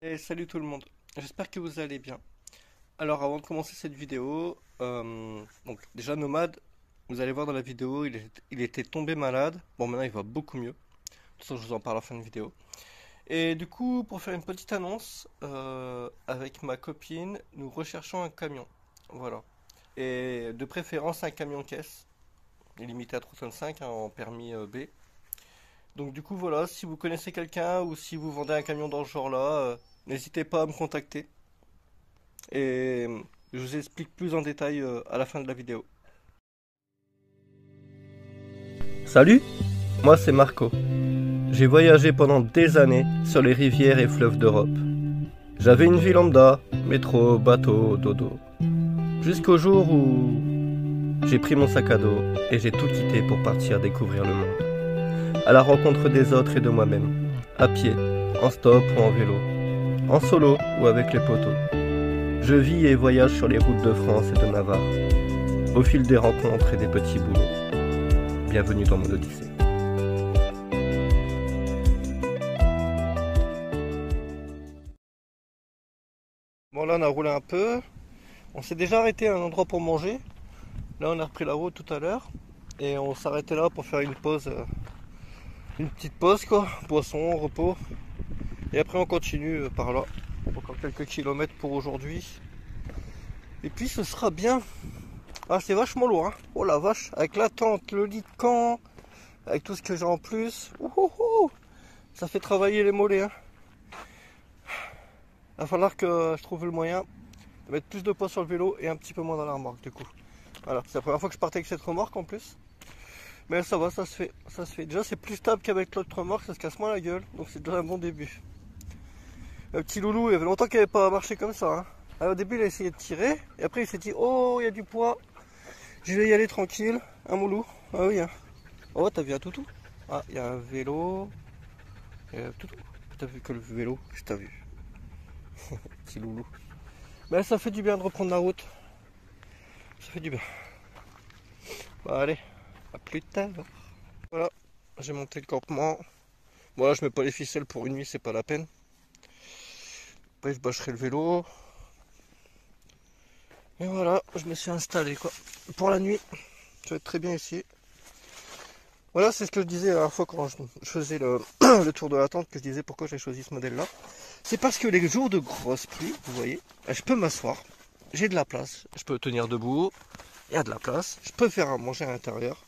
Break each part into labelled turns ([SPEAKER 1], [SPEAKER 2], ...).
[SPEAKER 1] Et salut tout le monde, j'espère que vous allez bien. Alors avant de commencer cette vidéo, donc déjà Nomade, vous allez voir dans la vidéo, il était tombé malade. Bon maintenant il va beaucoup mieux. De toute façon je vous en parle à la fin de vidéo. Et du coup pour faire une petite annonce, avec ma copine, nous recherchons un camion. Voilà. Et de préférence un camion caisse, limité à 3,5 en permis B. Donc du coup voilà, si vous connaissez quelqu'un ou si vous vendez un camion dans ce genre-là, n'hésitez pas à me contacter. Et je vous explique plus en détail à la fin de la vidéo. Salut, moi c'est Marco. J'ai voyagé pendant des années sur les rivières et fleuves d'Europe. J'avais une vie lambda, métro, bateau, dodo. Jusqu'au jour où j'ai pris mon sac à dos et j'ai tout quitté pour partir découvrir le monde. À la rencontre des autres et de moi-même. À pied, en stop ou en vélo. En solo ou avec les potos. Je vis et voyage sur les routes de France et de Navarre, au fil des rencontres et des petits boulots. Bienvenue dans mon Odyssée. Bon là on a roulé un peu, on s'est déjà arrêté à un endroit pour manger. Là on a repris la route tout à l'heure et on s'arrêtait là pour faire une pause, une petite pause quoi, boisson, repos. Et après on continue par là, encore quelques kilomètres pour aujourd'hui. Et puis ce sera bien. Ah c'est vachement lourd hein. Oh la vache, avec la tente, le lit de camp, avec tout ce que j'ai en plus. Ouhouhou, ça fait travailler les mollets hein. Il va falloir que je trouve le moyen de mettre plus de poids sur le vélo et un petit peu moins dans la remorque du coup. Voilà, c'est la première fois que je partais avec cette remorque en plus. Mais ça va, ça se fait, ça se fait. Déjà c'est plus stable qu'avec l'autre remorque, ça se casse moins la gueule, donc c'est déjà un bon début. Le petit loulou, il y avait longtemps qu'il n'avait pas marché comme ça hein. Alors, au début il a essayé de tirer, et après il s'est dit oh il y a du poids, je vais y aller tranquille, un moulou. Ah oui hein. Oh t'as vu un toutou? Ah il y a un vélo. Il y a un toutou. T'as vu que le vélo? Je t'ai vu. Petit loulou. Mais ça fait du bien de reprendre la route. Ça fait du bien. Bah allez, à plus tard. Voilà, j'ai monté le campement. Voilà, je mets pas les ficelles pour une nuit, c'est pas la peine. Après je bâcherai le vélo. Et voilà, je me suis installé quoi. Pour la nuit, ça va être très bien ici. Voilà, c'est ce que je disais la dernière fois quand je faisais le tour de la tente, que je disais pourquoi j'ai choisi ce modèle là. C'est parce que les jours de grosse pluie, vous voyez, je peux m'asseoir, j'ai de la place, je peux tenir debout, il y a de la place, je peux faire à manger à l'intérieur,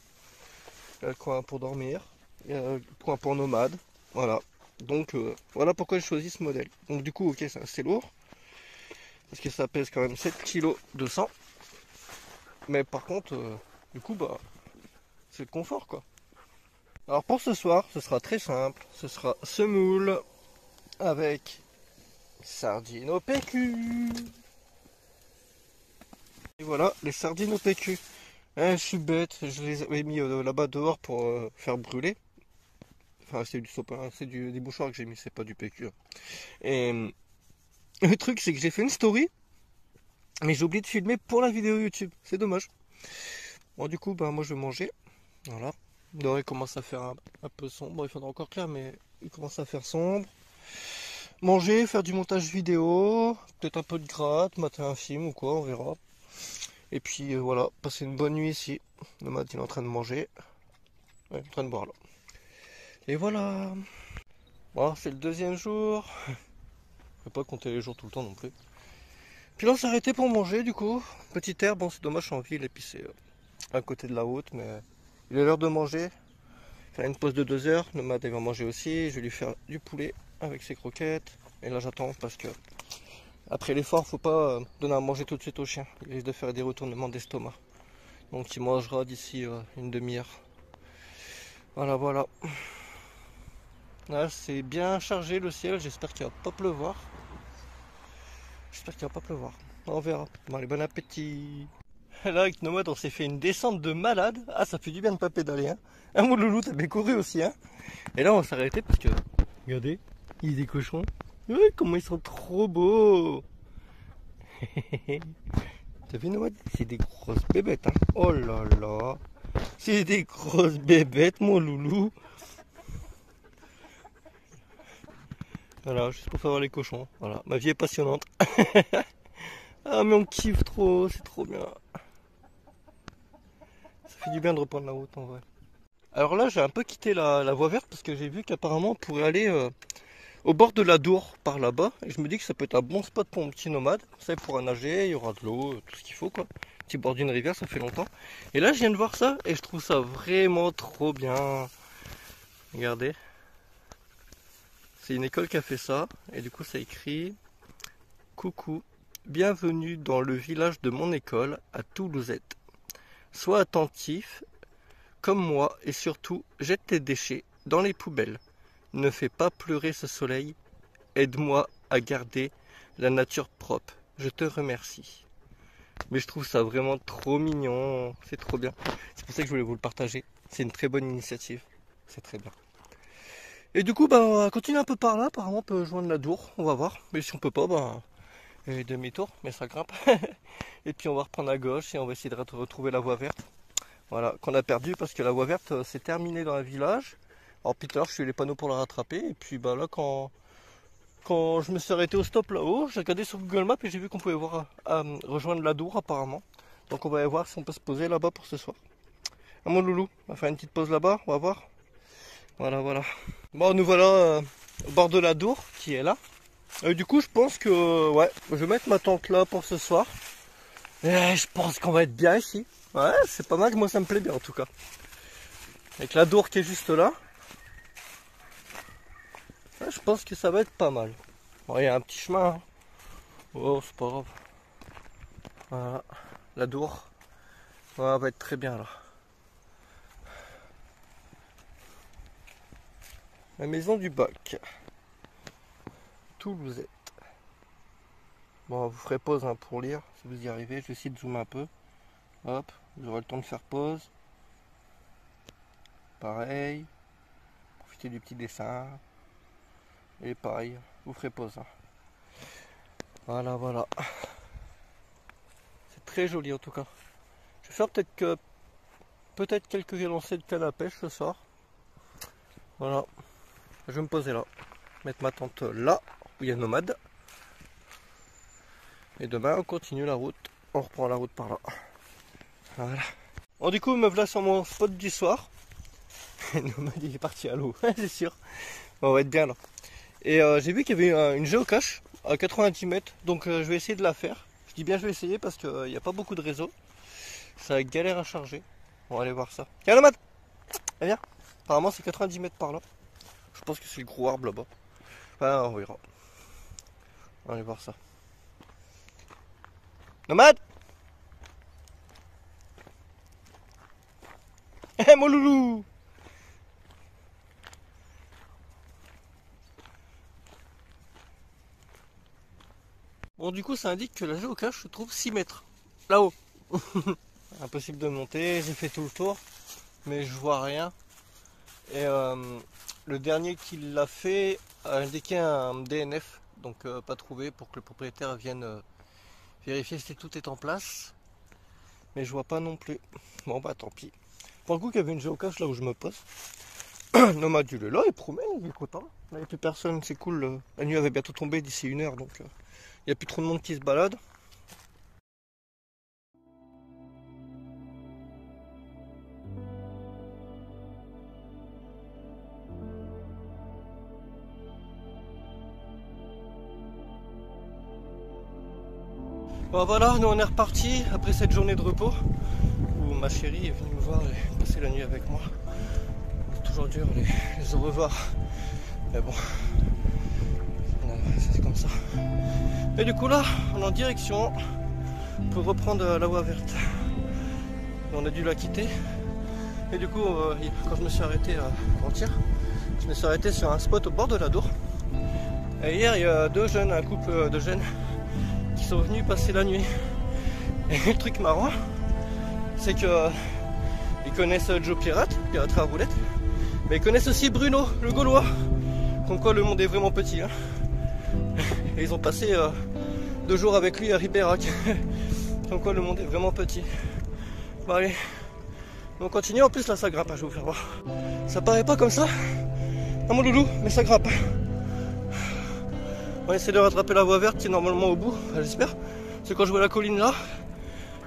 [SPEAKER 1] il y a le coin pour dormir, il y a le coin pour nomade, voilà. Donc voilà pourquoi j'ai choisi ce modèle. Donc du coup, ok, c'est assez lourd, parce que ça pèse quand même 7 kg 200, mais par contre, du coup, bah, c'est le confort quoi. Alors pour ce soir, ce sera très simple, ce sera semoule avec sardines au PQ. Et voilà, les sardines au PQ. Je suis bête, je les avais mis là-bas dehors pour faire brûler. Enfin, c'est du sopalin, c'est des mouchoirs que j'ai mis, c'est pas du PQ. Et le truc, c'est que j'ai fait une story, mais j'ai oublié de filmer pour la vidéo YouTube. C'est dommage. Bon, du coup, bah, moi je vais manger. Voilà. Dehors, il commence à faire un peu sombre. Bon, il faudra encore clair, mais il commence à faire sombre. Manger, faire du montage vidéo, peut-être un peu de gratte, mater un film ou quoi, on verra. Et puis voilà, passer une bonne nuit ici. Le mat il est en train de manger. Ouais, il est en train de boire là. Et voilà. Bon, c'est le deuxième jour. Je vais pas compter les jours tout le temps non plus. Puis là on s'est arrêté pour manger du coup. Petite air, bon c'est dommage, je suis en ville et puis c'est à côté de la route, mais il est l'heure de manger. Faire une pause de 2 heures. Le mat il va manger aussi. Je vais lui faire du poulet avec ses croquettes. Et là j'attends parce que après l'effort, faut pas donner à manger tout de suite au chien. Il risque de faire des retournements d'estomac. Donc il mangera d'ici une demi-heure. Voilà, voilà. Là, c'est bien chargé le ciel. J'espère qu'il va pas pleuvoir. J'espère qu'il va pas pleuvoir. On verra. Bon, allez, bon appétit. Là, avec Nomade, on s'est fait une descente de malade. Ah, ça fait du bien de pas pédaler. Hein. Ah, mon loulou, t'as bien couru aussi. Hein. Et là, on s'est arrêté parce que, regardez, il y a des cochons. Oui, comment ils sont trop beaux. T'as vu Nomade? C'est des grosses bébêtes. Hein. Oh là là. C'est des grosses bébêtes, mon loulou. Voilà, juste pour faire voir les cochons. Voilà, ma vie est passionnante. Ah mais on kiffe trop, c'est trop bien. Ça fait du bien de reprendre la route en vrai. Alors là j'ai un peu quitté la voie verte parce que j'ai vu qu'apparemment on pourrait aller au bord de la Dour par là-bas. Et je me dis que ça peut être un bon spot pour un petit nomade. Ça il pourra nager, il y aura de l'eau, tout ce qu'il faut quoi. Petit bord d'une rivière, ça fait longtemps. Et là je viens de voir ça et je trouve ça vraiment trop bien. Regardez. C'est une école qui a fait ça. Et du coup ça écrit coucou. Bienvenue dans le village de mon école à Toulousette. Sois attentif, comme moi, et surtout, jette tes déchets dans les poubelles. Ne fais pas pleurer ce soleil. Aide-moi à garder la nature propre. Je te remercie. Mais je trouve ça vraiment trop mignon. C'est trop bien. C'est pour ça que je voulais vous le partager. C'est une très bonne initiative. C'est très bien. Et du coup, bah, on va continuer un peu par là. Apparemment, on peut joindre la Dour. On va voir. Mais si on peut pas, bah... et demi-tour, mais ça grimpe. Et puis on va reprendre à gauche et on va essayer de retrouver la voie verte. Voilà, qu'on a perdu parce que la voie verte s'est terminée dans le village. Alors Peter, je suis les panneaux pour la rattraper. Et puis bah là, quand je me suis arrêté au stop là-haut, j'ai regardé sur Google Maps et j'ai vu qu'on pouvait rejoindre la Dour apparemment. Donc on va aller voir si on peut se poser là-bas pour ce soir. Ah mon loulou, on va faire une petite pause là-bas, on va voir. Voilà, voilà. Bon, nous voilà au bord de la Dour qui est là. Du coup je pense que ouais, je vais mettre ma tente là pour ce soir. Et je pense qu'on va être bien ici. Ouais, c'est pas mal, moi ça me plaît bien en tout cas. Avec la Dour qui est juste là. Ouais, je pense que ça va être pas mal. Bon, il y a un petit chemin. Hein. Oh, c'est pas grave. Voilà, la Dour. Ouais, va être très bien là. La maison du bac. Toulousette. Bon, vous ferez pause hein, pour lire, si vous y arrivez. Je vais essayer de zoomer un peu. Hop, vous aurez le temps de faire pause. Pareil. Profitez du petit dessin. Et pareil, vous ferez pause. Hein. Voilà, voilà. C'est très joli en tout cas. Je vais faire peut-être quelques lancers de canne à pêche ce soir. Voilà. Je vais me poser là. Mettre ma tente là, où il y a Nomade. Et demain, on continue la route. On reprend la route par là. Voilà. Bon, du coup, me voilà sur mon spot du soir. Nomade, il est parti à l'eau, c'est sûr. On va être bien là. Et j'ai vu qu'il y avait une géocache à 90 mètres. Donc, je vais essayer de la faire. Je dis bien, je vais essayer parce qu'il n'y a pas beaucoup de réseau. Ça galère à charger. On va aller voir ça. Tiens, Nomade! Eh bien, apparemment, c'est 90 mètres par là. Je pense que c'est le gros arbre là-bas. Enfin, on verra. On va aller voir ça. Nomade! Eh mon loulou! Bon du coup ça indique que la géocache se trouve 6 mètres. Là-haut. Impossible de monter, j'ai fait tout le tour. Mais je vois rien. Et le dernier qui l'a fait a indiqué un DNF. Donc pas trouvé pour que le propriétaire vienne vérifier si tout est en place. Mais je vois pas non plus. Bon bah tant pis. Pour le coup qu'il y avait une géocache là où je me pose. Nomade il est là, il promène, il est content. Là il n'y a plus personne, c'est cool. La nuit avait bientôt tombé d'ici 1 heure donc il n'y a plus trop de monde qui se balade. Bon voilà, nous on est reparti après cette journée de repos où ma chérie est venue me voir et passer la nuit avec moi. C'est toujours dur les au revoir. Mais bon, c'est comme ça. Et du coup là, on est en direction pour reprendre la voie verte. On a dû la quitter. Et du coup, quand je me suis arrêté avant-hier, je me suis arrêté sur un spot au bord de la Dour. Et hier, il y a un couple de jeunes qui sont venus passer la nuit. Et le truc marrant, c'est que ils connaissent Joe Pirate à roulette, mais ils connaissent aussi Bruno, le Gaulois. Comme quoi le monde est vraiment petit. Hein. Et ils ont passé 2 jours avec lui à Ribérac. Comme quoi le monde est vraiment petit. Bon allez, on continue. En plus là ça grimpe, je vais vous faire voir. Ça paraît pas comme ça, à mon loulou, mais ça grimpe. On va essayer de rattraper la voie verte qui est normalement au bout, j'espère. C'est quand je vois la colline là.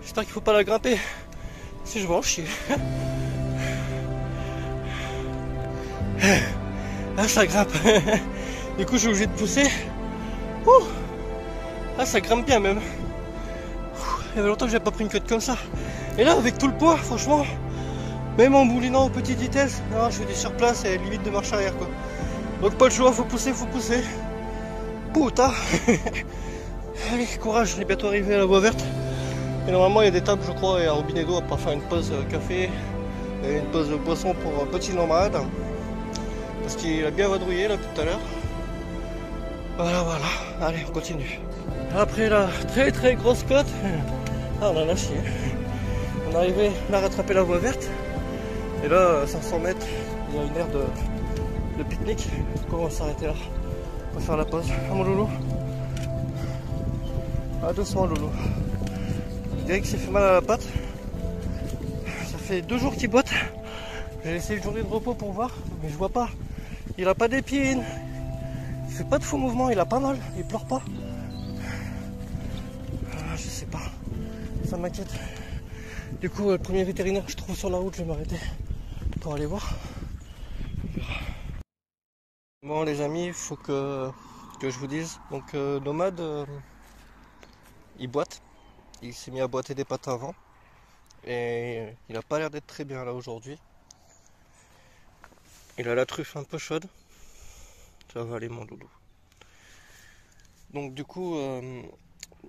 [SPEAKER 1] J'espère qu'il faut pas la grimper. Si je vais en chier. Ah, ça grimpe. Du coup, je suis obligé de pousser. Ouh. Ah, ça grimpe bien même. Il y avait longtemps que j'avais pas pris une queue comme ça. Et là, avec tout le poids, franchement, même en moulinant aux petites vitesses, non, je fais des surplaces et limite de marche arrière quoi. Donc pas le choix, faut pousser, faut pousser. Putain. Allez, courage, on est bientôt arrivé à la voie verte. Et normalement, il y a des tables, je crois, et un robinet d'eau pour faire une pause café et une pause boisson pour un petit nomade. Parce qu'il a bien vadrouillé là tout à l'heure. Voilà, voilà. Allez, on continue. Après la très très grosse côte, ah, on a lâché. On est arrivé, on a rattrapé la voie verte. Et là, à 500 mètres, il y a une aire de pique-nique. On va s'arrêter là. On va faire la pause. Ah, mon loulou. Ah, doucement, loulou. Je dirais qu'il s'est fait mal à la patte. Ça fait 2 jours qu'il boite. J'ai laissé une journée de repos pour voir, mais je vois pas. Il a pas d'épines. Il fait pas de faux mouvements, il a pas mal, il pleure pas. Ah, je sais pas. Ça m'inquiète. Du coup, le premier vétérinaire que je trouve sur la route, je vais m'arrêter pour aller voir. Bon les amis, il faut que je vous dise. Donc Nomade, il boite. Il s'est mis à boiter des pattes avant. Et il a pas l'air d'être très bien là aujourd'hui. Il a la truffe un peu chaude. Ça va aller mon doudou. Donc du coup,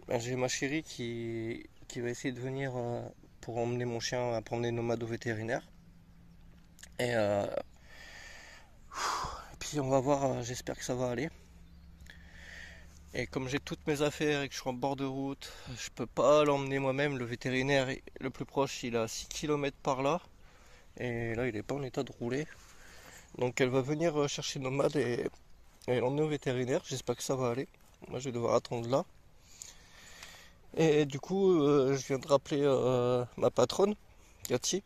[SPEAKER 1] j'ai ma chérie qui va essayer de venir pour emmener mon chien, pour emmener Nomade au vétérinaire. Et puis on va voir, j'espère que ça va aller. Et comme j'ai toutes mes affaires et que je suis en bord de route, je peux pas l'emmener moi-même. Le vétérinaire le plus proche, il est à 6 km par là. Et là, il est pas en état de rouler. Donc elle va venir chercher Nomade et l'emmener au vétérinaire. J'espère que ça va aller. Moi, je vais devoir attendre là. Et du coup, je viens de rappeler ma patronne, Cathy.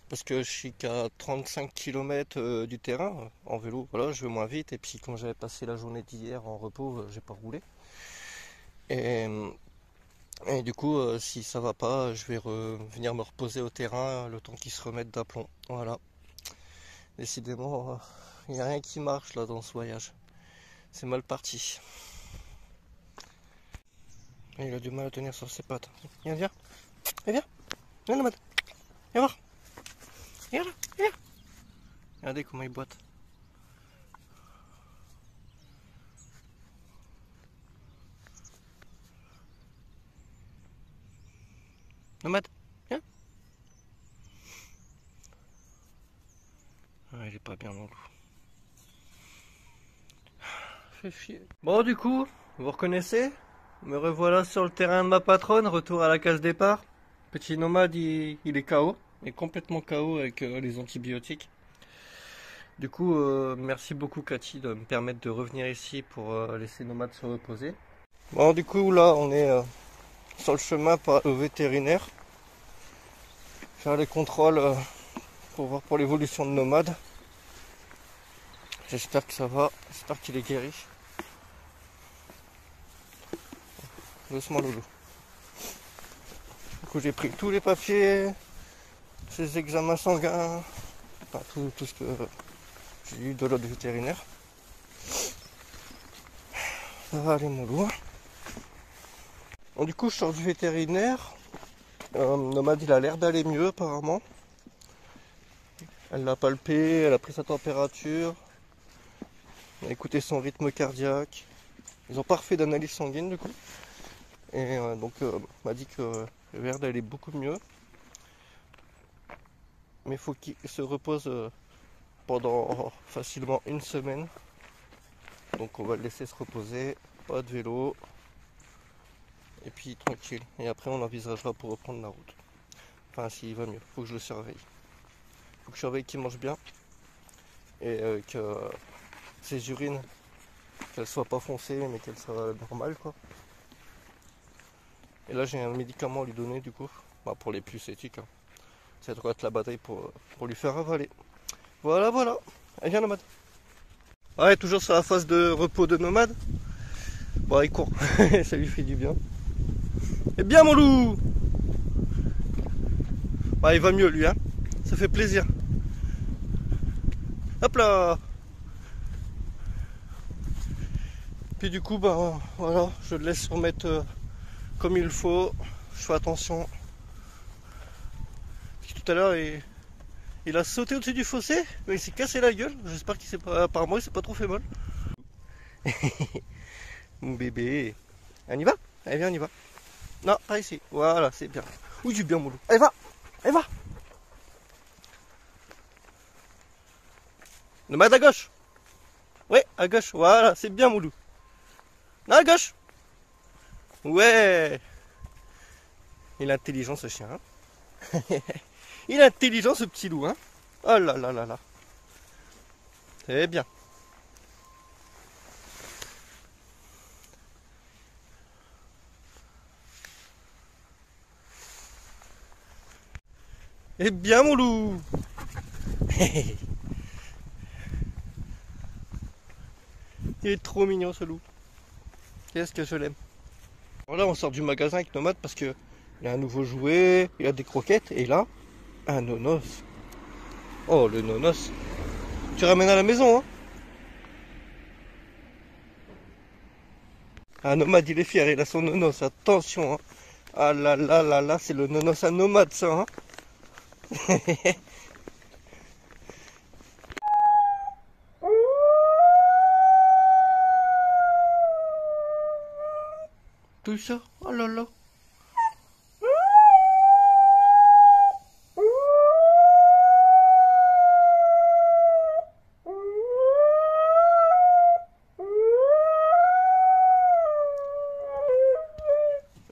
[SPEAKER 1] Parce que je suis qu'à 35 km du terrain en vélo, voilà, je vais moins vite. Et puis quand j'avais passé la journée d'hier en repos, j'ai pas roulé. Et du coup, si ça va pas, je vais venir me reposer au terrain le temps qu'ils se remettent d'aplomb. Voilà. Décidément, il n'y a rien qui marche là dans ce voyage. C'est mal parti. Et il a du mal à tenir sur ses pattes. Viens, viens. Viens. Viens, Nomade. Viens voir. Viens là, viens. Regardez comment il boite. Nomade, viens. Ah, il est pas bien mon loup. Fait chier. Bon du coup, vous reconnaissez? Me revoilà sur le terrain de ma patronne, retour à la case départ. Petit Nomade, il est KO. Il est complètement KO avec les antibiotiques. Du coup, merci beaucoup Cathy de me permettre de revenir ici pour laisser Nomade se reposer. Bon du coup là on est sur le chemin au vétérinaire. Faire les contrôles pour voir pour l'évolution de Nomade. J'espère que ça va, j'espère qu'il est guéri. Doucement loulou. Du coup j'ai pris tous les papiers, ses examens sanguins, enfin, tout ce que j'ai eu de l'autre vétérinaire. Ça va aller mon loup. Bon, du coup je sors du vétérinaire. Nomade il a l'air d'aller mieux apparemment. Elle l'a palpé, elle a pris sa température, elle a écouté son rythme cardiaque. Ils ont pas refait d'analyse sanguine du coup. Et donc m'a dit que le l'air d'aller beaucoup mieux. Mais il faut qu'il se repose pendant facilement 1 semaine. Donc on va le laisser se reposer, pas de vélo. Et puis tranquille. Et après on envisagera pour reprendre la route. Enfin s'il va mieux, faut que je le surveille. Faut que je surveille qu'il mange bien. Et que ses urines, qu'elles soient pas foncées mais qu'elles soient normales quoi. Et là j'ai un médicament à lui donner du coup. Bah, pour les puces éthiques. Hein. Ça doit être la bataille pour lui faire avaler. Voilà voilà. Allez viens Nomade. Ouais toujours sur la phase de repos de Nomade. Bon, il court, ça lui fait du bien. Eh bien, mon loup! Bah, il va mieux, lui, hein. Ça fait plaisir. Hop là! Puis du coup, bah, voilà, je le laisse remettre comme il faut. Je fais attention. Puis tout à l'heure, il a sauté au-dessus du fossé, mais il s'est cassé la gueule. J'espère qu'il s'est pas, apparemment, il s'est pas trop fait mal. Mon bébé. On y va? Allez, viens, on y va. Non, pas ici. Voilà, c'est bien. Oui, du bien, mon loup. Allez, va! Allez, va! Nomade à gauche! Ouais, à gauche. Voilà, c'est bien, mon loup. Non, à gauche! Ouais! Il est intelligent, ce chien. Hein. Il est intelligent, ce petit loup. Hein. Oh là là là là. C'est bien. Eh bien, mon loup! Il est trop mignon, ce loup. Qu'est-ce que je l'aime. Là, on sort du magasin avec Nomade parce que il a un nouveau jouet, il a des croquettes et là, un nonos. Oh, le nonos. Tu ramènes à la maison, hein? Un Nomade, il est fier, il a son nonos. Attention, hein. Ah là là là là, c'est le nonos à Nomade, ça, hein? Tout ça, oh là là.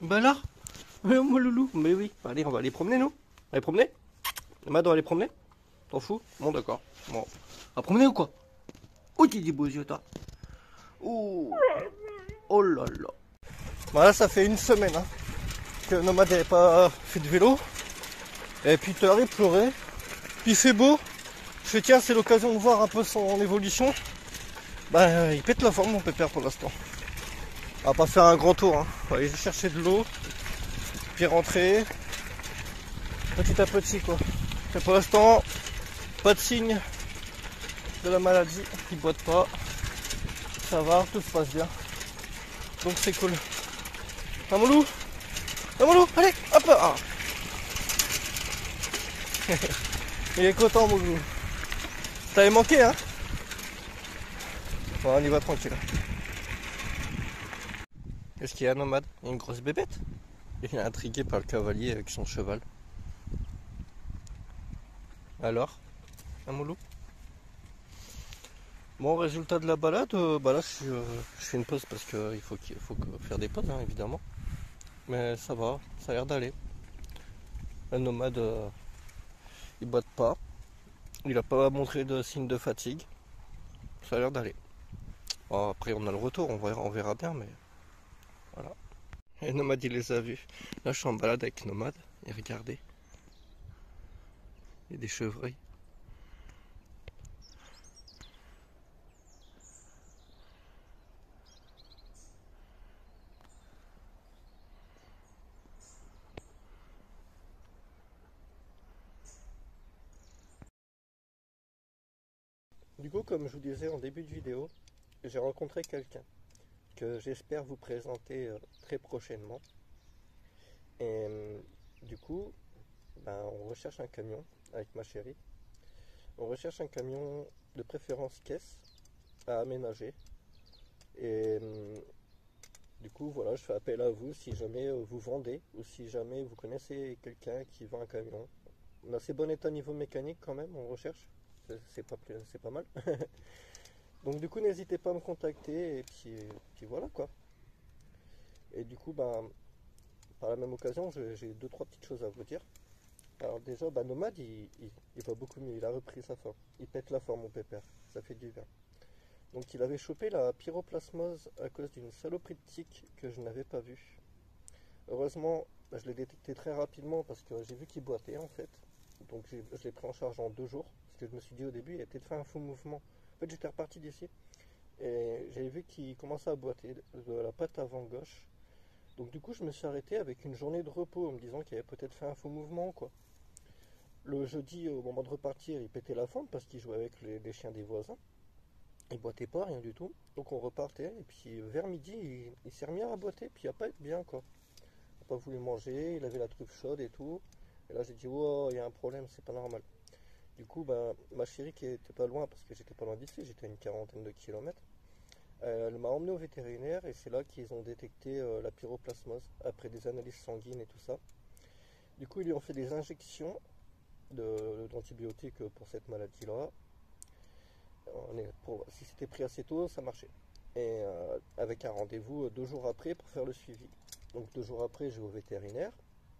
[SPEAKER 1] Bah là, mon loulou, mais oui. Allez, on va aller promener, nous. On va aller promener? Nomade, on va aller promener? T'en fous? Bon, d'accord. Bon. On va promener ou quoi? Oh, tu dis beaux yeux, toi. Oh, oh là là. Voilà, ça fait une semaine hein, que Nomade n'avait pas fait de vélo. Et puis tout à l'heure, il pleurait. Puis il fait beau. Je fais tiens, c'est l'occasion de voir un peu son évolution. Bah, il pète la forme, mon pépère, pour l'instant. On va pas faire un grand tour. Hein. On va aller chercher de l'eau. Puis rentrer. Petit à petit, quoi. Et pour l'instant, pas de signe de la maladie. Il boite pas. Ça va, tout se passe bien. Donc c'est cool. Ah, mon loup! Ah, mon loup! Allez, hop! Ah. Il est content, mon loup. T'avais manqué, hein? Bon, on y va tranquille. Est-ce qu'il y a un Nomade? Il y a une grosse bébête? Il est intrigué par le cavalier avec son cheval. Alors? Un mon loup? Bon, résultat de la balade, bah là je fais une pause parce qu'il faut faire des pauses, hein, évidemment. Mais ça va, ça a l'air d'aller. Le Nomade, il boite pas. Il a pas montré de signe de fatigue. Ça a l'air d'aller. Bon, après on a le retour, on verra bien, mais voilà. Et Nomade il les a vus. Là je suis en balade avec Nomade. Et regardez. Il y a des chevreuils. Du coup, comme je vous disais en début de vidéo, j'ai rencontré quelqu'un que j'espère vous présenter très prochainement. Et du coup, ben, on recherche un camion avec ma chérie. On recherche un camion de préférence caisse à aménager. Et du coup, voilà, je fais appel à vous si jamais vous vendez ou si jamais vous connaissez quelqu'un qui vend un camion. On a assez bon état niveau mécanique quand même, on recherche. C'est pas mal. Donc du coup, n'hésitez pas à me contacter et puis voilà quoi. Et du coup, ben, par la même occasion, j'ai deux trois petites choses à vous dire. Alors déjà, bah, Nomade, il va beaucoup mieux, il a repris sa forme. Il pète la forme, mon pépère, ça fait du bien. Donc il avait chopé la pyroplasmose à cause d'une saloperie de tique que je n'avais pas vue. Heureusement, bah, je l'ai détecté très rapidement parce que j'ai vu qu'il boitait en fait. Donc je l'ai pris en charge en 2 jours. Parce que je me suis dit au début, il a peut-être fait un faux mouvement. En fait, j'étais reparti d'ici. et j'avais vu qu'il commençait à boiter de la patte avant gauche. Donc du coup je me suis arrêté avec une journée de repos en me disant qu'il avait peut-être fait un faux mouvement quoi. Le jeudi au moment de repartir il pétait la forme parce qu'il jouait avec les chiens des voisins. Il boitait pas, rien du tout. Donc on repartait et puis vers midi il s'est remis à boiter puis il a pas été bien quoi. Il n'a pas voulu manger, il avait la truffe chaude et tout. Et là j'ai dit oh il y a un problème, c'est pas normal. Du coup ben, ma chérie qui était pas loin parce que j'étais pas loin d'ici, j'étais à une quarantaine de kilomètres. Elle m'a emmené au vétérinaire et c'est là qu'ils ont détecté la pyroplasmose après des analyses sanguines et tout ça. Du coup, ils lui ont fait des injections d'antibiotiques pour cette maladie-là. Si c'était pris assez tôt, ça marchait. Et avec un rendez-vous 2 jours après pour faire le suivi. Donc 2 jours après, je vais au vétérinaire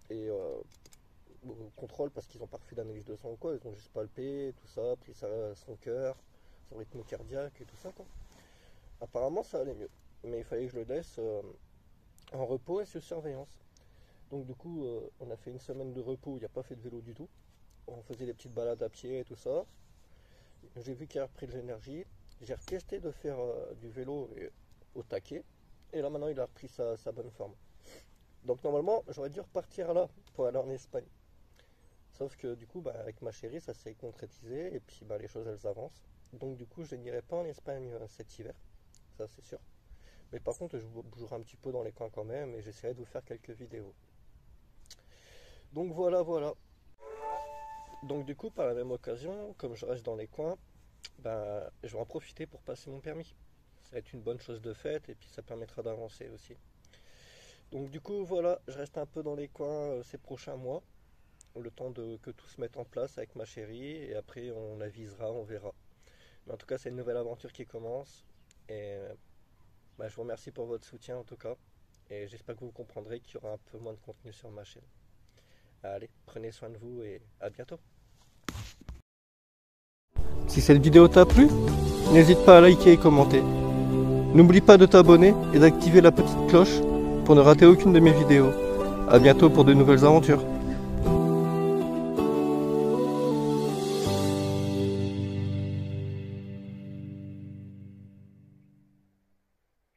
[SPEAKER 1] et au contrôle parce qu'ils n'ont pas refait d'analyse de sang ou quoi. Ils ont juste palpé, tout ça, pris son cœur, son rythme cardiaque et tout ça quoi. Apparemment ça allait mieux, mais il fallait que je le laisse en repos et sous surveillance. Donc du coup on a fait une semaine de repos, il n'a pas fait de vélo du tout. On faisait des petites balades à pied et tout ça. J'ai vu qu'il a repris de l'énergie. J'ai retesté de faire du vélo au taquet. Et là maintenant il a repris sa bonne forme. Donc normalement j'aurais dû repartir là pour aller en Espagne. Sauf que du coup avec ma chérie ça s'est concrétisé et puis les choses elles avancent. Donc du coup je n'irai pas en Espagne cet hiver. Ça c'est sûr. Mais par contre je bougerai un petit peu dans les coins quand même et j'essaierai de vous faire quelques vidéos. Donc voilà. Donc du coup par la même occasion, comme je reste dans les coins, je vais en profiter pour passer mon permis. Ça va être une bonne chose de faite et puis ça permettra d'avancer aussi. Donc du coup voilà, je reste un peu dans les coins ces prochains mois. Le temps que tout se mette en place avec ma chérie et après on avisera, on verra. Mais en tout cas c'est une nouvelle aventure qui commence. Et je vous remercie pour votre soutien en tout cas. Et j'espère que vous comprendrez qu'il y aura un peu moins de contenu sur ma chaîne. Allez, prenez soin de vous et à bientôt. Si cette vidéo t'a plu, n'hésite pas à liker et commenter. N'oublie pas de t'abonner et d'activer la petite cloche pour ne rater aucune de mes vidéos. À bientôt pour de nouvelles aventures.